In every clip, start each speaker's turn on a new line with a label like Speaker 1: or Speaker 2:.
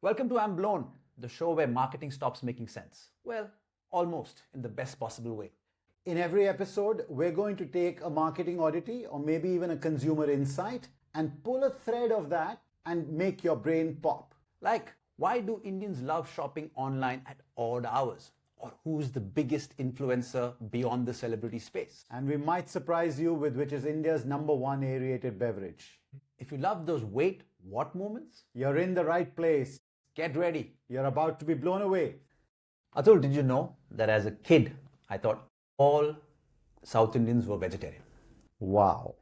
Speaker 1: Welcome to I'm Blown, the show where marketing stops making sense. Well, almost, in the best possible way.
Speaker 2: In every episode, we're going to take a marketing oddity or maybe even a consumer insight and pull a thread of that and make your brain pop.
Speaker 1: Like, why do Indians love shopping online at odd hours? Or who's the biggest influencer beyond the celebrity space?
Speaker 2: And we might surprise you with which is India's #1 aerated beverage.
Speaker 1: If you love those wait, what moments?
Speaker 2: You're in the right place.
Speaker 1: Get ready.
Speaker 2: You're about to be blown away.
Speaker 1: Atul, did you know that as a kid, I thought all South Indians were vegetarian?
Speaker 2: Wow.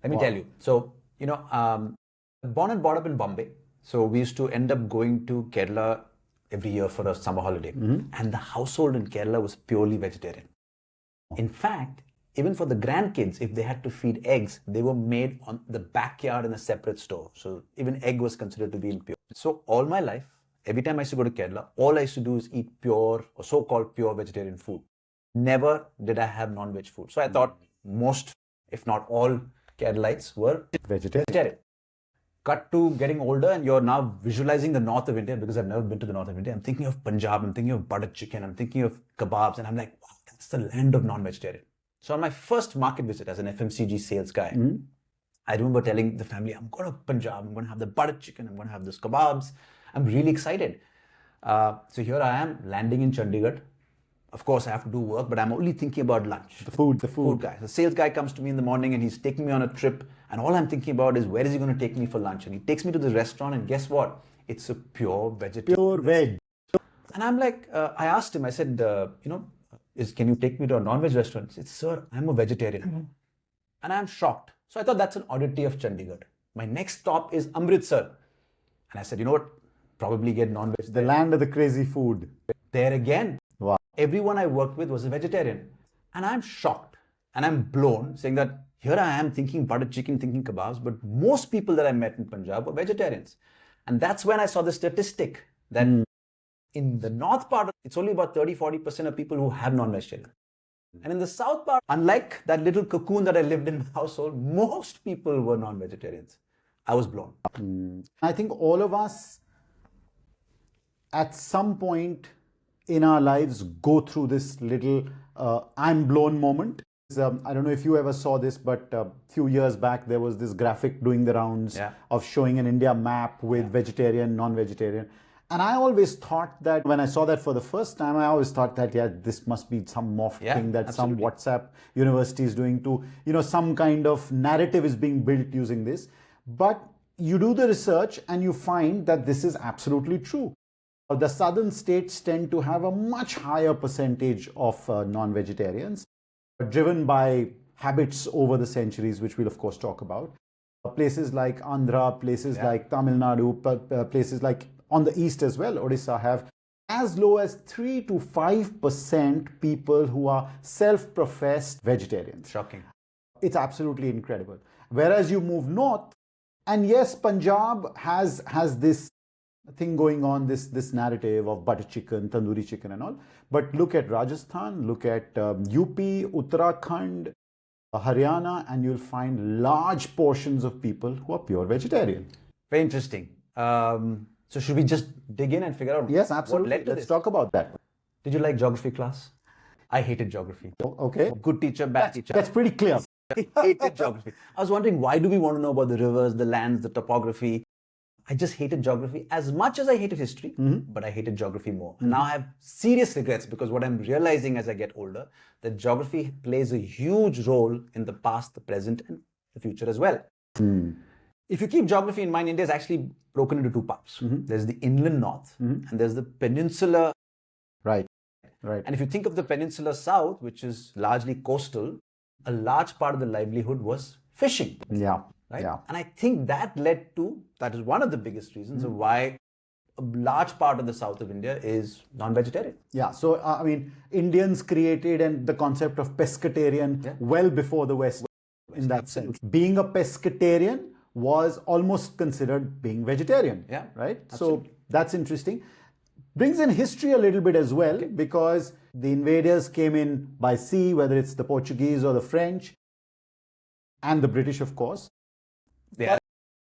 Speaker 1: Let me tell you. So, born and brought up in Bombay. So we used to end up going to Kerala every year for a summer holiday. And the household in Kerala was purely vegetarian. In fact, even for the grandkids, if they had to feed eggs, they were made on the backyard in a separate stove. So even egg was considered to be impure. So all my life, every time I used to go to Kerala, all I used to do is eat pure or so-called pure vegetarian food. Never did I have non-veg food. So I thought most, if not all, Keralites were vegetarian. Cut to getting older and you're now visualizing the north of India because I've never been to the north of India. I'm thinking of Punjab, I'm thinking of butter chicken, I'm thinking of kebabs, and I'm like, wow, that's the land of non-vegetarian. So on my first market visit as an FMCG sales guy, I remember telling the family, I'm going to Punjab, I'm going to have the butter chicken, I'm going to have those kebabs. I'm really excited. So here I am landing in Chandigarh. Of course, I have to do work, but I'm only thinking about lunch.
Speaker 2: The food
Speaker 1: guy. The sales guy comes to me in the morning and he's taking me on a trip. And all I'm thinking about is where is he going to take me for lunch? And he takes me to the restaurant and guess what? It's a pure vegetarian.
Speaker 2: Pure veg.
Speaker 1: And I'm like, I asked him, I said, can you take me to a non-veg restaurant? He said, sir, I'm a vegetarian. And I'm shocked. So I thought that's an oddity of Chandigarh. My next stop is Amritsar. And I said, you know what? Probably get non-veg.
Speaker 2: The land of the crazy food.
Speaker 1: There again.
Speaker 2: Wow.
Speaker 1: Everyone I worked with was a vegetarian. And I'm shocked and I'm blown saying that here I am thinking butter chicken, thinking kebabs, but most people that I met in Punjab were vegetarians. And that's when I saw the statistic that in the north part, it's only about 30-40% of people who have non-vegetarian. And in the south part, unlike that little cocoon that I lived in my household, most people were non-vegetarians. I was blown.
Speaker 2: I think all of us at some point in our lives go through this little I'm blown moment. I don't know if you ever saw this, but a few years back there was this graphic doing the rounds of showing an India map with vegetarian, non-vegetarian. And I always thought that when I saw that for the first time, I always thought that, this must be some morph thing that some WhatsApp university is doing to, some kind of narrative is being built using this. But you do the research and you find that this is absolutely true. The southern states tend to have a much higher percentage of non-vegetarians, driven by habits over the centuries, which we'll of course talk about. Places like Andhra, places like Tamil Nadu, places like on the east as well, Odisha, have as low as 3 to 5% people who are self-professed vegetarians.
Speaker 1: Shocking.
Speaker 2: It's absolutely incredible. Whereas you move north, and yes, Punjab has this thing going on, this narrative of butter chicken, tandoori chicken and all. But look at Rajasthan, look at UP, Uttarakhand, Haryana, and you'll find large portions of people who are pure vegetarian.
Speaker 1: Very interesting. So should we just dig in and figure out
Speaker 2: Yes, absolutely.
Speaker 1: what led to
Speaker 2: Let's
Speaker 1: this?
Speaker 2: talk about that.
Speaker 1: Did you like geography class? I hated geography.
Speaker 2: Okay.
Speaker 1: Good teacher, bad teacher.
Speaker 2: That's pretty clear.
Speaker 1: I hated geography. I was wondering, why do we want to know about the rivers, the lands, the topography? I just hated geography as much as I hated history, but I hated geography more. And now I have serious regrets because what I'm realizing as I get older, that geography plays a huge role in the past, the present, and the future as well. If you keep geography in mind, India is actually broken into two parts. There's the inland north and there's the peninsular.
Speaker 2: Right.
Speaker 1: And if you think of the peninsular south, which is largely coastal, a large part of the livelihood was fishing.
Speaker 2: Yeah.
Speaker 1: Right?
Speaker 2: Yeah.
Speaker 1: And I think that is one of the biggest reasons of why a large part of the south of India is non-vegetarian.
Speaker 2: Yeah, so Indians created the concept of pescatarian well before the West in that sense. Being a pescatarian was almost considered being vegetarian.
Speaker 1: Yeah,
Speaker 2: right?
Speaker 1: absolutely.
Speaker 2: So that's interesting. Brings in history a little bit as well because the invaders came in by sea, whether it's the Portuguese or the French and the British, of course.
Speaker 1: Yeah.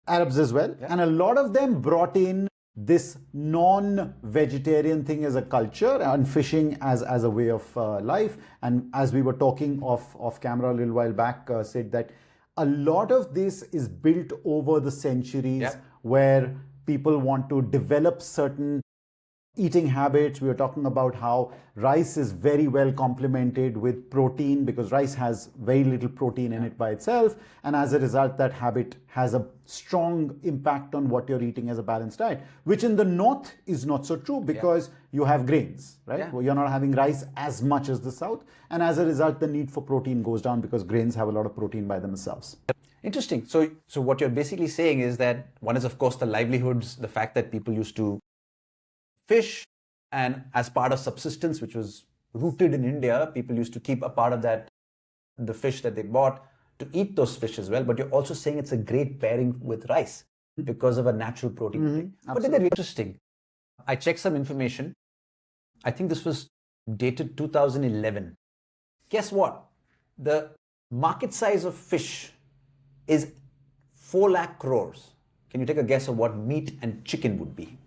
Speaker 2: Arabs as well. Yeah. And a lot of them brought in this non-vegetarian thing as a culture and fishing as a way of life. And as we were talking off camera a little while back, said that a lot of this is built over the centuries.
Speaker 1: Yep.
Speaker 2: Where people want to develop certain eating habits. We were talking about how rice is very well complemented with protein because rice has very little protein in it by itself. And as a result, that habit has a strong impact on what you're eating as a balanced diet, which in the north is not so true because you have grains, right?
Speaker 1: Yeah.
Speaker 2: Well, you're not having rice as much as the south. And as a result, the need for protein goes down because grains have a lot of protein by themselves.
Speaker 1: Interesting. So what you're basically saying is that one is, of course, the livelihoods, the fact that people used to fish, and as part of subsistence, which was rooted in India, people used to keep a part of that, the fish that they bought, to eat those fish as well. But you're also saying it's a great pairing with rice because of a natural protein thing. But that's interesting. I checked some information. I think this was dated 2011. Guess what? The market size of fish is 4 lakh crores. Can you take a guess of what meat and chicken would be?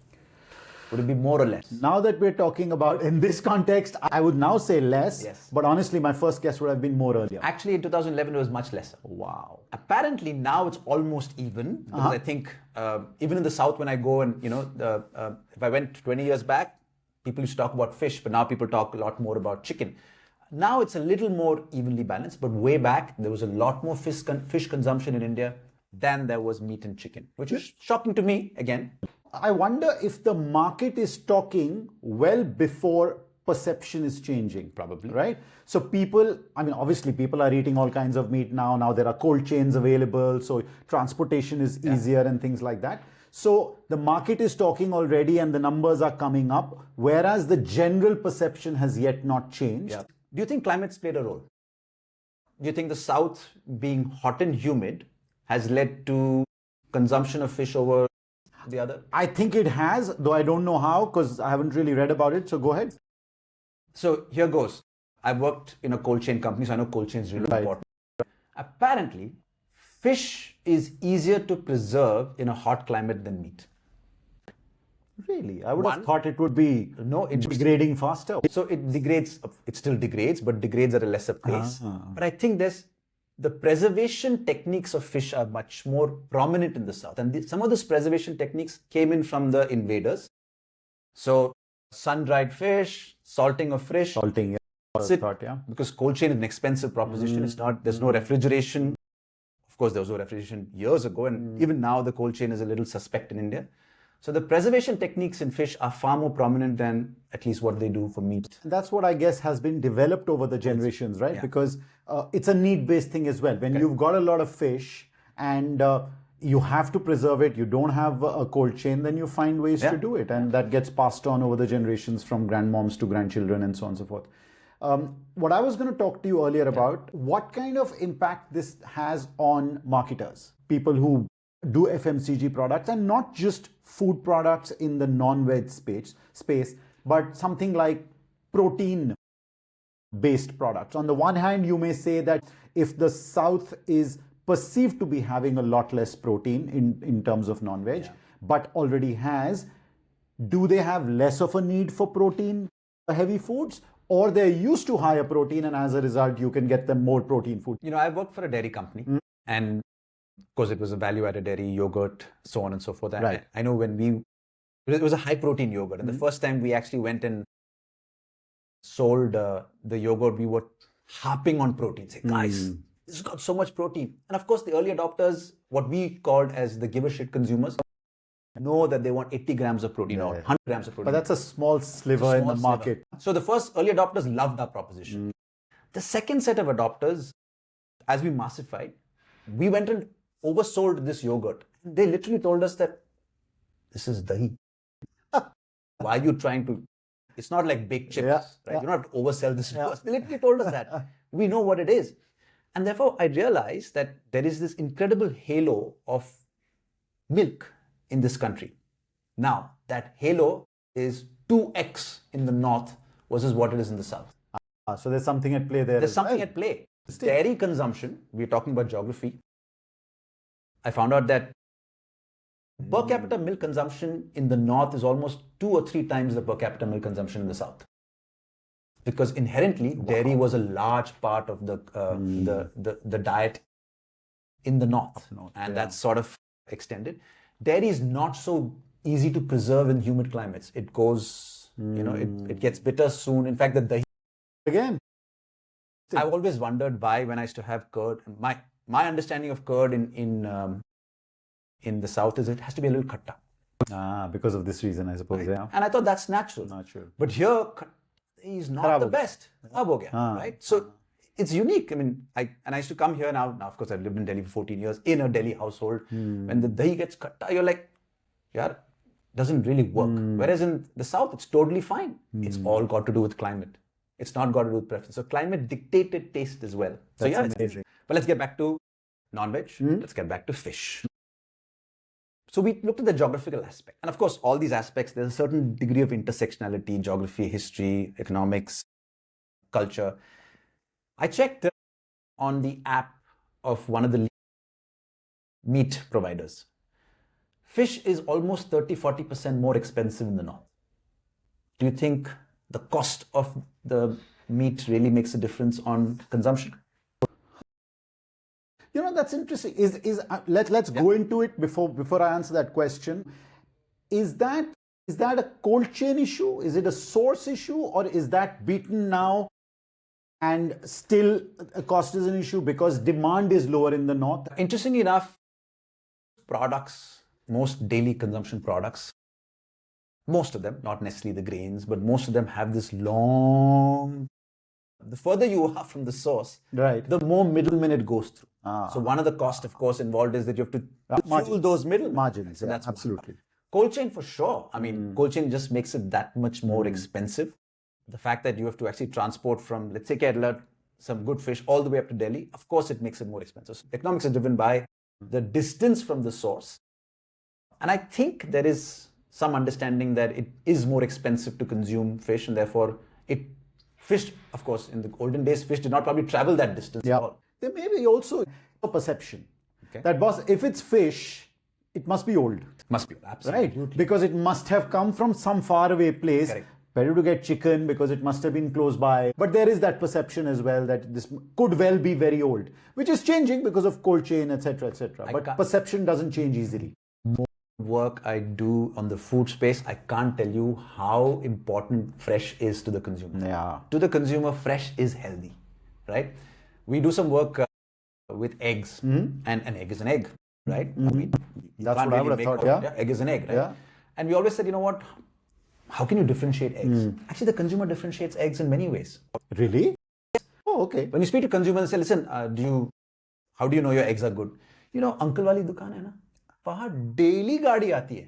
Speaker 1: Would it be more or less?
Speaker 2: Now that we're talking about in this context, I would now say less.
Speaker 1: Yes.
Speaker 2: But honestly, my first guess would have been more earlier.
Speaker 1: Actually, in 2011, it was much lesser.
Speaker 2: Wow.
Speaker 1: Apparently, now it's almost even. Because I think even in the South, when I go and, if I went 20 years back, people used to talk about fish, but now people talk a lot more about chicken. Now it's a little more evenly balanced, but way back, there was a lot more fish consumption in India than there was meat and chicken, which is shocking to me, again.
Speaker 2: I wonder if the market is talking well before perception is changing.
Speaker 1: Probably.
Speaker 2: Right? So people, obviously people are eating all kinds of meat now. Now there are cold chains available. So transportation is easier and things like that. So the market is talking already and the numbers are coming up, whereas the general perception has yet not changed.
Speaker 1: Yeah. Do you think climate's played a role? Do you think the South being hot and humid has led to consumption of fish over the other?
Speaker 2: I think it has, though I don't know how because I haven't really read about it. So go ahead.
Speaker 1: So here goes. I've worked in a cold chain company, so I know cold chain is really important. Apparently, fish is easier to preserve in a hot climate than meat.
Speaker 2: Really? I would have thought it would be degrading faster.
Speaker 1: So it degrades, it still degrades, but degrades at a lesser pace. But I think the preservation techniques of fish are much more prominent in the South. And some of those preservation techniques came in from the invaders. So sun-dried fish, salting of fish.
Speaker 2: Salting,
Speaker 1: Because cold chain is an expensive proposition. It's not, there's no refrigeration. Of course, there was no refrigeration years ago. And even now the cold chain is a little suspect in India. So the preservation techniques in fish are far more prominent than at least what they do for meat.
Speaker 2: And that's what I guess has been developed over the generations, right? Because it's a need-based thing as well. When you've got a lot of fish and you have to preserve it, you don't have a cold chain, then you find ways to do it. And that gets passed on over the generations from grandmoms to grandchildren and so on and so forth. What I was going to talk to you earlier about, what kind of impact this has on marketers, people who do FMCG products and not just food products in the non-veg space, but something like protein-based products. On the one hand, you may say that if the South is perceived to be having a lot less protein in terms of non-veg, but already has, do they have less of a need for protein, heavy foods? Or they're used to higher protein and as a result, you can get them more protein food?
Speaker 1: I worked for a dairy company and of course, it was a value-added dairy, yogurt, so on and so forth.
Speaker 2: Right.
Speaker 1: I know it was a high-protein yogurt. And the first time we actually went and sold the yogurt, we were harping on protein. Say, guys, this has got so much protein. And of course, the early adopters, what we called as the give a shit consumers, know that they want 80 grams of protein or 100 grams of protein.
Speaker 2: But that's a small sliver in the market.
Speaker 1: So the first early adopters loved our proposition. The second set of adopters, as we massified, we went and oversold this yogurt. They literally told us that this is dahi. Why are you trying to? It's not like baked chips, right? You don't have to oversell this. They literally told us that. We know what it is. And therefore, I realized that there is this incredible halo of milk in this country. Now, that halo is 2x in the north versus what it is in the south.
Speaker 2: So there's something at play there.
Speaker 1: There's something at play. Dairy consumption, we're talking about geography. I found out that Per capita milk consumption in the north is almost 2 or 3 times the per capita milk consumption in the south. Because inherently, dairy was a large part of the diet in the north, and that's sort of extended. Dairy is not so easy to preserve in humid climates. It goes, it gets bitter soon. In fact, the dahi.
Speaker 2: Again,
Speaker 1: I've always wondered why, when I used to have curd, my understanding of curd in the south is it has to be a little khatta.
Speaker 2: Because of this reason, I suppose. Yeah.
Speaker 1: And I thought that's natural. But here, is not the best. Right? So it's unique. I mean, I used to come here now. Now, of course, I've lived in Delhi for 14 years in a Delhi household. When the dahi gets khatta, you're like, yeah, doesn't really work. Whereas in the south, it's totally fine. It's all got to do with climate. It's not got to do with preference. So climate dictated taste as well. So
Speaker 2: That's amazing.
Speaker 1: But let's get back to non-veg. Let's get back to fish. So we looked at the geographical aspect. And of course, all these aspects, there's a certain degree of intersectionality, geography, history, economics, culture. I checked on the app of one of the meat providers. Fish is almost 30-40% more expensive in the north. Do you think the cost of the meat really makes a difference on consumption?
Speaker 2: That's interesting. Let's go into it before I answer that question. Is that a cold chain issue? Is it a source issue, or is that beaten now and still cost is an issue because demand is lower in the north?
Speaker 1: Interestingly enough, products, most daily consumption products, most of them, not necessarily the grains, but most of them have this long. The further you are from the source, the more middlemen it goes through. So one of the costs, of course, involved is that you have to fuel those middle
Speaker 2: margins.
Speaker 1: So that's
Speaker 2: absolutely.
Speaker 1: Cold chain for sure. I mean, cold chain just makes it that much more expensive. The fact that you have to actually transport from, let's say, Kerala, some good fish all the way up to Delhi, of course, it makes it more expensive. So economics is driven by the distance from the source. And I think there is some understanding that it is more expensive to consume fish, and therefore fish, of course, in the olden days, fish did not probably travel that distance at all.
Speaker 2: There may be also a perception that, boss, if it's fish, it must be old.
Speaker 1: Must be, absolutely.
Speaker 2: Right? Because it must have come from some faraway place.
Speaker 1: Correct.
Speaker 2: Better to get chicken because it must have been close by. But there is that perception as well that this could well be very old, which is changing because of cold chain, etc., etc. But perception doesn't change easily.
Speaker 1: Work I do on the food space, I can't tell you how important fresh is to the consumer.
Speaker 2: Yeah.
Speaker 1: To the consumer, fresh is healthy, right? We do some work with eggs, and an egg is an egg, right? I mean,
Speaker 2: that's what I would have thought.
Speaker 1: Egg is an egg, right?
Speaker 2: Yeah.
Speaker 1: And we always said, you know what? How can you differentiate eggs? Actually, the consumer differentiates eggs in many ways.
Speaker 2: Really? Oh, okay.
Speaker 1: When you speak to consumers and say, listen, how do you know your eggs are good? Uncle wali dukaan hai na? वहाँ daily गाड़ी आती है.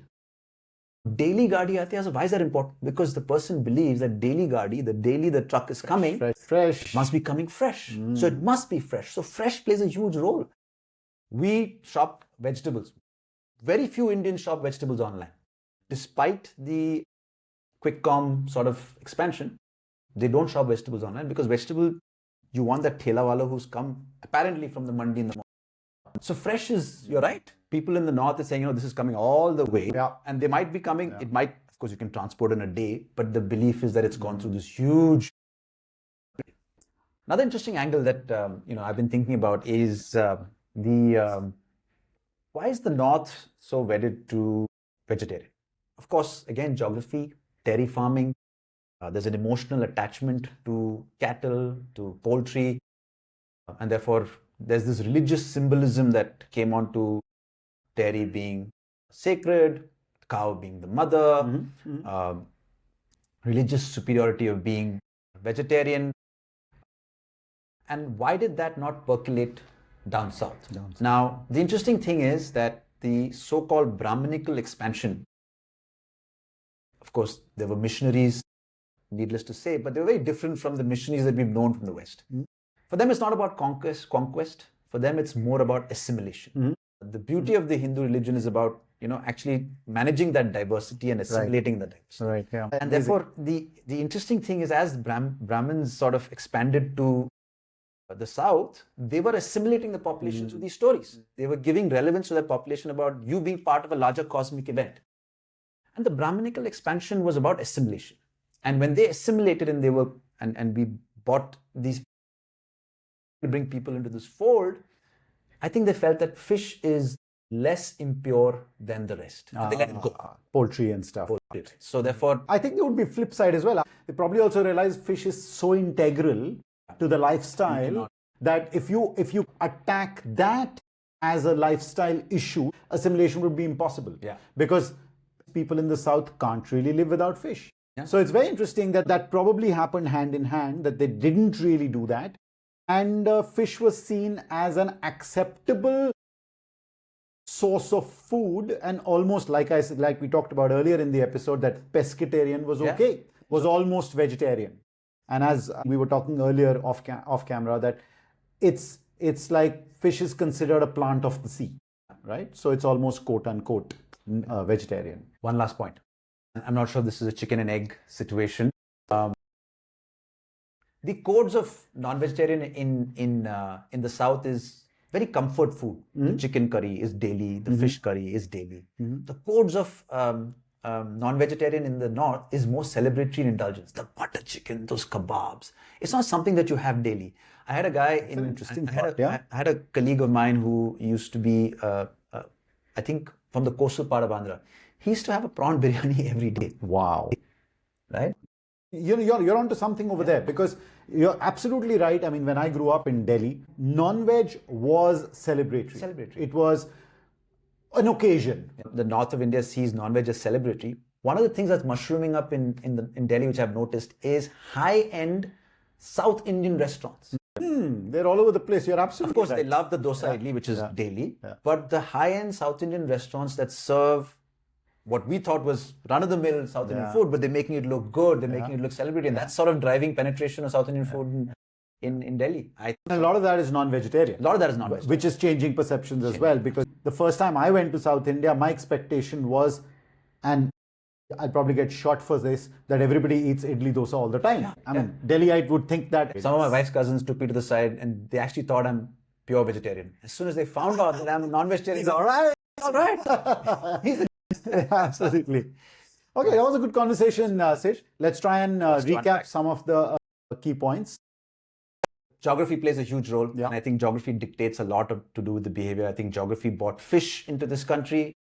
Speaker 1: Daily गाड़ी आती है. So why is that important? Because the person believes that daily गाड़ी, the truck is coming,
Speaker 2: fresh.
Speaker 1: Must be coming fresh. So it must be fresh. So fresh plays a huge role. We shop vegetables. Very few Indians shop vegetables online. Despite the quick com sort of expansion, they don't shop vegetables online because you want that thela wala who's come apparently from the mandi in the morning. So fresh is, you're right. People in the north are saying, this is coming all the way.
Speaker 2: Yeah.
Speaker 1: And they might be coming, it might, of course, you can transport in a day, but the belief is that it's gone through this huge. Another interesting angle that, I've been thinking about is why is the north so wedded to vegetarian? Of course, again, geography, dairy farming, there's an emotional attachment to cattle, to poultry, and therefore there's this religious symbolism that came onto dairy being sacred, cow being the mother, religious superiority of being vegetarian. And why did that not percolate down south? Now, the interesting thing is that the so-called Brahminical expansion, of course, there were missionaries, needless to say, but they were very different from the missionaries that we've known from the West. For them, it's not about conquest. For them, it's more about assimilation. The beauty of the Hindu religion is about, actually managing that diversity and assimilating the diversity.
Speaker 2: Right, yeah.
Speaker 1: And therefore, the interesting thing is as Brahmins sort of expanded to the South, they were assimilating the population through these stories. They were giving relevance to that population about you being part of a larger cosmic event. And the Brahminical expansion was about assimilation. And when they assimilated and and we bought these to bring people into this fold, I think they felt that fish is less impure than the rest. And they let it go.
Speaker 2: Poultry and stuff.
Speaker 1: So therefore,
Speaker 2: I think there would be flip side as well. They probably also realized fish is so integral to the lifestyle that if you attack that as a lifestyle issue, assimilation would be impossible.
Speaker 1: Yeah.
Speaker 2: Because people in the South can't really live without fish.
Speaker 1: Yeah.
Speaker 2: So it's very interesting that probably happened hand in hand, that they didn't really do that. And fish was seen as an acceptable source of food, and almost like I said, like we talked about earlier in the episode, that pescatarian was okay, was almost vegetarian. And as we were talking earlier off camera, that it's like fish is considered a plant of the sea, right? So it's almost quote unquote vegetarian.
Speaker 1: one last point. I'm not sure this is a chicken and egg situation. The codes of non-vegetarian in the South is very comfort food. The chicken curry is daily. The fish curry is daily. The codes of non-vegetarian in the North is more celebratory and indulgence. The butter chicken, those kebabs. It's not something that you have daily. I had a guy I had a colleague of mine who used to be, I think, from the coastal part of Andhra. He used to have a prawn biryani every day.
Speaker 2: Wow.
Speaker 1: Right?
Speaker 2: You're onto something over there, because you're absolutely right. I mean, when I grew up in Delhi, non-veg was celebratory. It was an occasion.
Speaker 1: The north of India sees non-veg as celebratory. One of the things that's mushrooming up in Delhi, which I've noticed, is high-end South Indian restaurants.
Speaker 2: They're all over the place. You're absolutely
Speaker 1: Of course,
Speaker 2: right.
Speaker 1: they love the dosa idli, which is daily. But the high-end South Indian restaurants that serve what we thought was run-of-the-mill South Indian food, but they're making it look good, they're making it look celebratory, and that's sort of driving penetration of South Indian food in Delhi.
Speaker 2: And a lot of that is non-vegetarian.
Speaker 1: A lot of that is non-vegetarian.
Speaker 2: Which is changing perceptions as well, because the first time I went to South India, my expectation was, and I'll probably get shot for this, that everybody eats idli dosa all the time. I mean, Delhiite would think that.
Speaker 1: Some of my wife's cousins took me to the side and they actually thought I'm pure vegetarian. As soon as they found out that I'm non-vegetarian,
Speaker 2: He's all right.
Speaker 1: all right. He's
Speaker 2: Absolutely. Okay, that was a good conversation, Sish. Let's try and recap some of the key points.
Speaker 1: Geography plays a huge role, and I think geography dictates a lot to do with the behavior. I think geography brought fish into this country.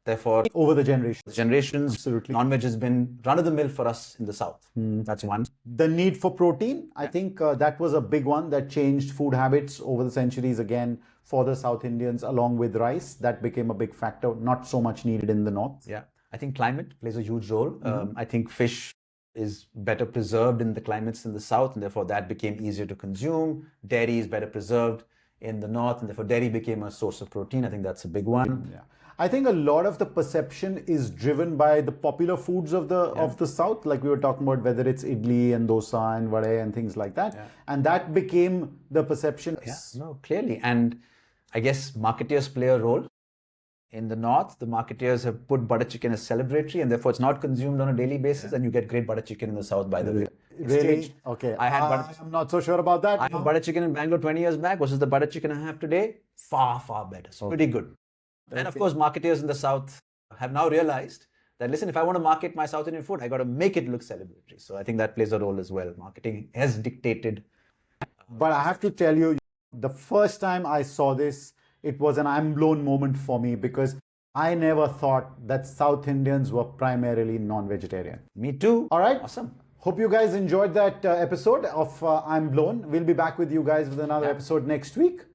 Speaker 1: Therefore,
Speaker 2: over the
Speaker 1: generations,
Speaker 2: absolutely,
Speaker 1: non-veg has been run-of-the-mill for us in the South. That's one.
Speaker 2: The need for protein, I think that was a big one that changed food habits over the centuries again for the South Indians, along with rice. That became a big factor, not so much needed in the North.
Speaker 1: Yeah, I think climate plays a huge role. I think fish is better preserved in the climates in the South, and therefore that became easier to consume. Dairy is better preserved in the North, and therefore dairy became a source of protein. I think that's a big one.
Speaker 2: Yeah. I think a lot of the perception is driven by the popular foods of the South, like we were talking about, whether it's idli and dosa and vade and things like that. And that became the perception.
Speaker 1: Yeah, no, clearly. And I guess marketeers play a role. In the North, the marketeers have put butter chicken as celebratory, and therefore it's not consumed on a daily basis, and you get great butter chicken in the South, by the way.
Speaker 2: Really? Okay. I'm not so sure about that.
Speaker 1: I had butter chicken in Bangalore 20 years back versus the butter chicken I have today. Far, far better. So pretty good. And of course, marketeers in the South have now realized that, listen, if I want to market my South Indian food, I got to make it look celebratory. So I think that plays a role as well. Marketing has dictated.
Speaker 2: But I have to tell you, the first time I saw this, it was an I'm blown moment for me, because I never thought that South Indians were primarily non-vegetarian.
Speaker 1: Me too.
Speaker 2: All right.
Speaker 1: Awesome.
Speaker 2: Hope you guys enjoyed that episode of I'm Blown. We'll be back with you guys with another episode next week.